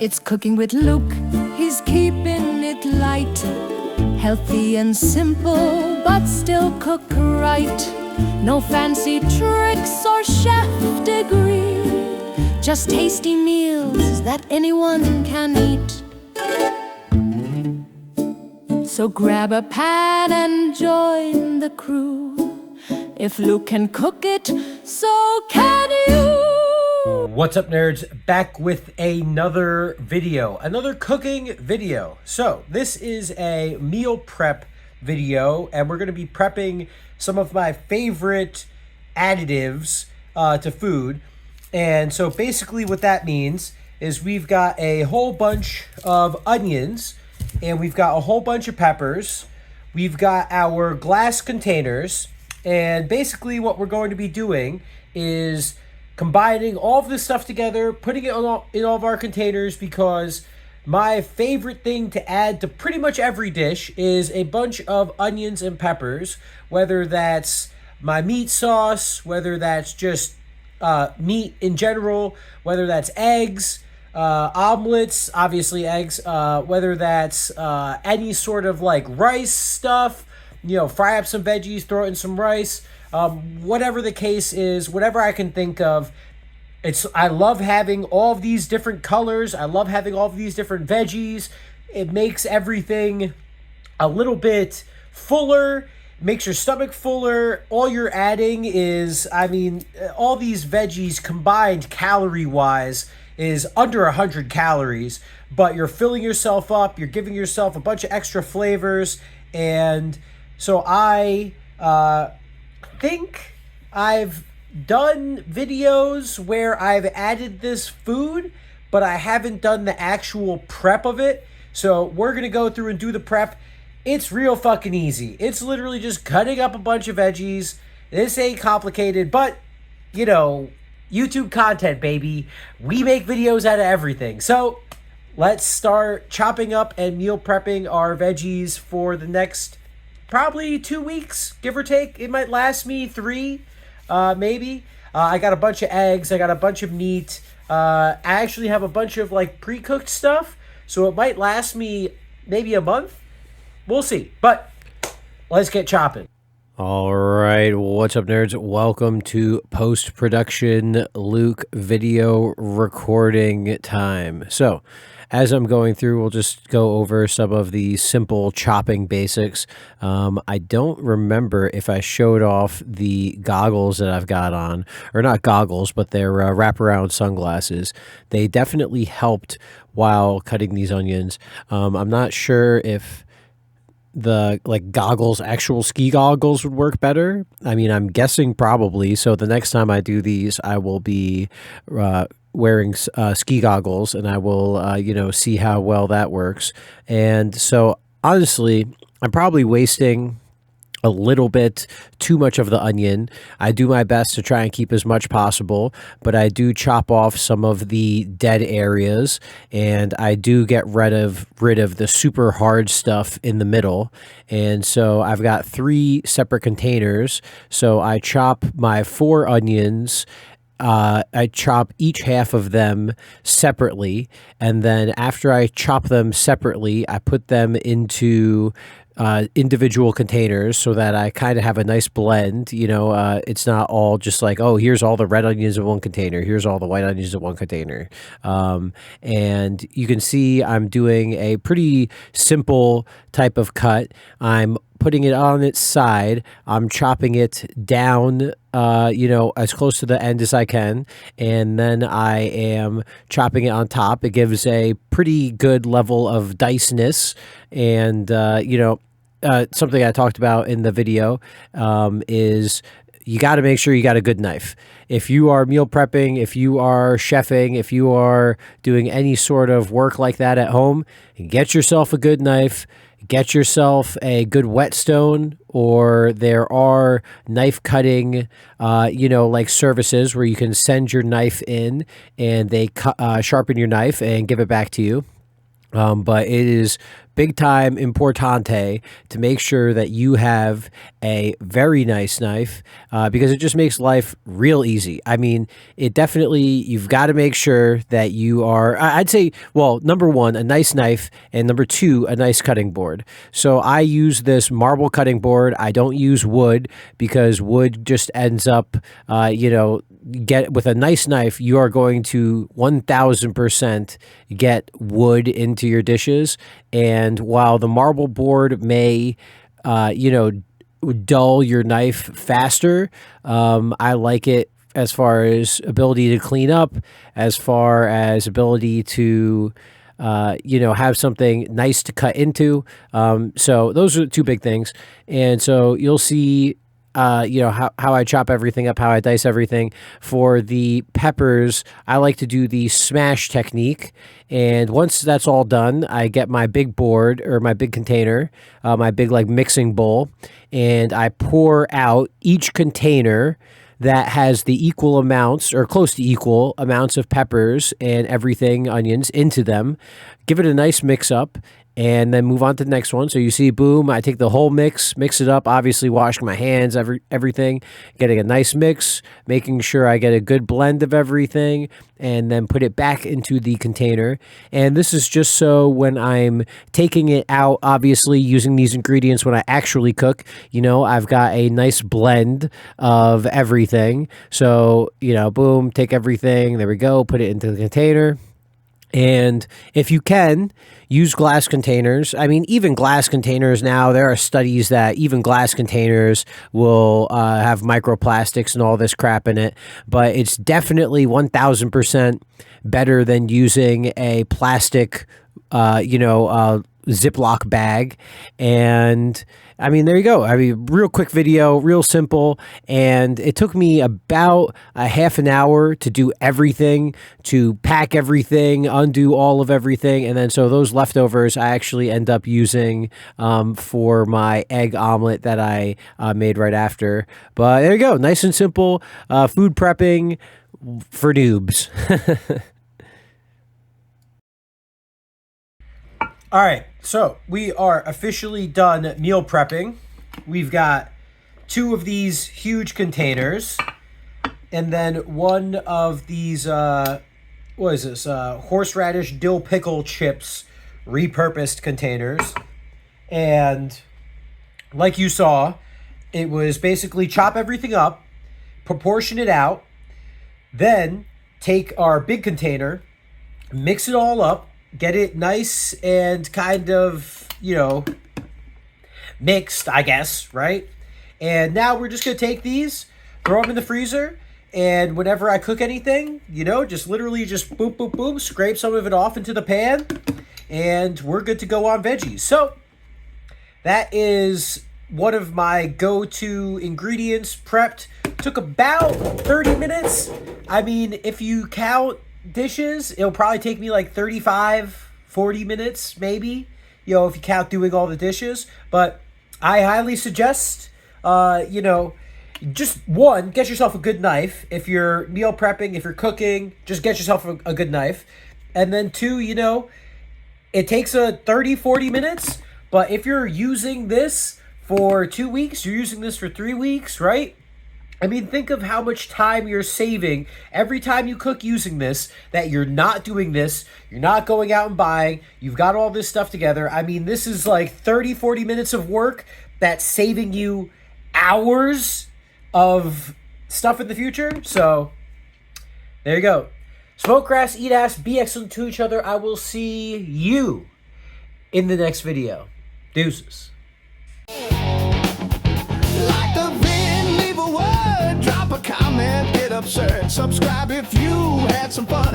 It's Cooking with Luke, he's keeping it light, healthy and simple, but still cook right. No fancy tricks or chef degree, just tasty meals that anyone can eat. So grab a pan and join the crew. If Luke can cook it, so can you. What's up, nerds? Back with another video, another cooking video. So this is a meal prep video, and we're going to be prepping some of my favorite additives to food. And so basically what that means is we've got a whole bunch of onions, and we've got a whole bunch of peppers. We've got our glass containers, and basically what we're going to be doing is combining all of this stuff together, putting it in all of our containers, because my favorite thing to add to pretty much every dish is a bunch of onions and peppers, whether that's my meat sauce, whether that's just meat in general, whether that's eggs, omelets, obviously eggs, whether that's any sort of like rice stuff, fry up some veggies, throw it in some rice. Whatever the case is, whatever I can think of, I love having all of these different colors. I love having all of these different veggies. It makes everything a little bit fuller, makes your stomach fuller. All you're adding is, all these veggies combined calorie-wise is under 100 calories, but you're filling yourself up, you're giving yourself a bunch of extra flavors, and so I think I've done videos where I've added this food, but I haven't done the actual prep of it. So we're going to go through and do the prep. It's real fucking easy. It's literally just cutting up a bunch of veggies. This ain't complicated, but, YouTube content, baby. We make videos out of everything. So let's start chopping up and meal prepping our veggies for the next probably 2 weeks, give or take. It might last me 3, maybe. I got a bunch of eggs. I got a bunch of meat. I actually have a bunch of pre-cooked stuff, so it might last me maybe a month. We'll see. But let's get chopping. All right, what's up, nerds? Welcome to post-production Luke video recording time. So, as I'm going through, we'll just go over some of the simple chopping basics. I don't remember if I showed off the goggles that I've got on, or not goggles, but they're wraparound sunglasses. They definitely helped while cutting these onions. I'm not sure if the goggles, actual ski goggles, would work better. I'm guessing probably. So the next time I do these, I will be wearing ski goggles, and I will see how well that works. And so honestly, I'm probably wasting a little bit too much of the onion. I do my best to try and keep as much possible, but I do chop off some of the dead areas, and I do get rid of the super hard stuff in the middle. And so I've got 3 separate containers. So I chop my 4 onions. I chop each half of them separately, and then after I chop them separately, I put them into individual containers so that I kind of have a nice blend. It's not all just like, oh, here's all the red onions in one container, here's all the white onions in one container. And you can see I'm doing a pretty simple type of cut. I'm putting it on its side. I'm chopping it down, as close to the end as I can. And then I am chopping it on top. It gives a pretty good level of diceness. And, something I talked about in the video is you got to make sure you got a good knife. If you are meal prepping, if you are chefing, if you are doing any sort of work like that at home, get yourself a good knife. Get yourself a good whetstone, or there are knife cutting, services where you can send your knife in and they sharpen your knife and give it back to you. But it is big time importante to make sure that you have a very nice knife, because it just makes life real easy. I mean, it definitely, you've got to make sure that you are, I'd say, well, number one, a nice knife, and number two, a nice cutting board. So I use this marble cutting board. I don't use wood because wood just ends up, get with a nice knife, you are going to 1000% get wood into your dishes. And while the marble board may, dull your knife faster, I like it as far as ability to clean up, as far as ability to, have something nice to cut into. So those are two big things. And so you'll see, how I chop everything up, how I dice everything. For the peppers, I like to do the smash technique. And once that's all done, I get my big board or my big container, my big like mixing bowl, and I pour out each container that has the equal amounts or close to equal amounts of peppers and everything, onions, into them. Give it a nice mix up, and then move on to the next one. So you see, boom, I take the whole mix it up, obviously washing my hands, everything, getting a nice mix, making sure I get a good blend of everything, and then put it back into the container. And this is just so when I'm taking it out, obviously using these ingredients when I actually cook, I've got a nice blend of everything. So, boom, take everything, there we go, put it into the container. And if you can, use glass containers. I mean, even glass containers now, there are studies that even glass containers will have microplastics and all this crap in it. But it's definitely 1000% better than using a plastic, Ziploc bag. And I mean, there you go. I mean, real quick video, real simple. And it took me about a half an hour to do everything, to pack everything, undo all of everything. And then so those leftovers I actually end up using for my egg omelet that I made right after. But there you go. Nice and simple food prepping for noobs. All right, so we are officially done meal prepping. We've got 2 of these huge containers, and then 1 of these, horseradish dill pickle chips repurposed containers. And like you saw, it was basically chop everything up, proportion it out, then take our big container, mix it all up, get it nice and kind of, mixed, I guess, right? And now we're just going to take these, throw them in the freezer, and whenever I cook anything, just literally just boop, boop, boop, scrape some of it off into the pan, and we're good to go on veggies. So that is one of my go-to ingredients prepped. Took about 30 minutes. I mean, if you count dishes, it'll probably take me like 35-40 minutes maybe, if you count doing all the dishes. But I highly suggest just one, get yourself a good knife. If you're meal prepping, if you're cooking, just get yourself a good knife. And then 2, it takes 30-40 minutes, but if you're using this for 2 weeks, you're using this for 3 weeks, right? I mean, think of how much time you're saving every time you cook using this, that you're not doing this, you're not going out and buying, you've got all this stuff together. I mean, this is like 30-40 minutes of work that's saving you hours of stuff in the future. So, there you go. Smoke grass, eat ass, be excellent to each other. I will see you in the next video. Deuces. Drop a comment, get absurd. Subscribe if you had some fun.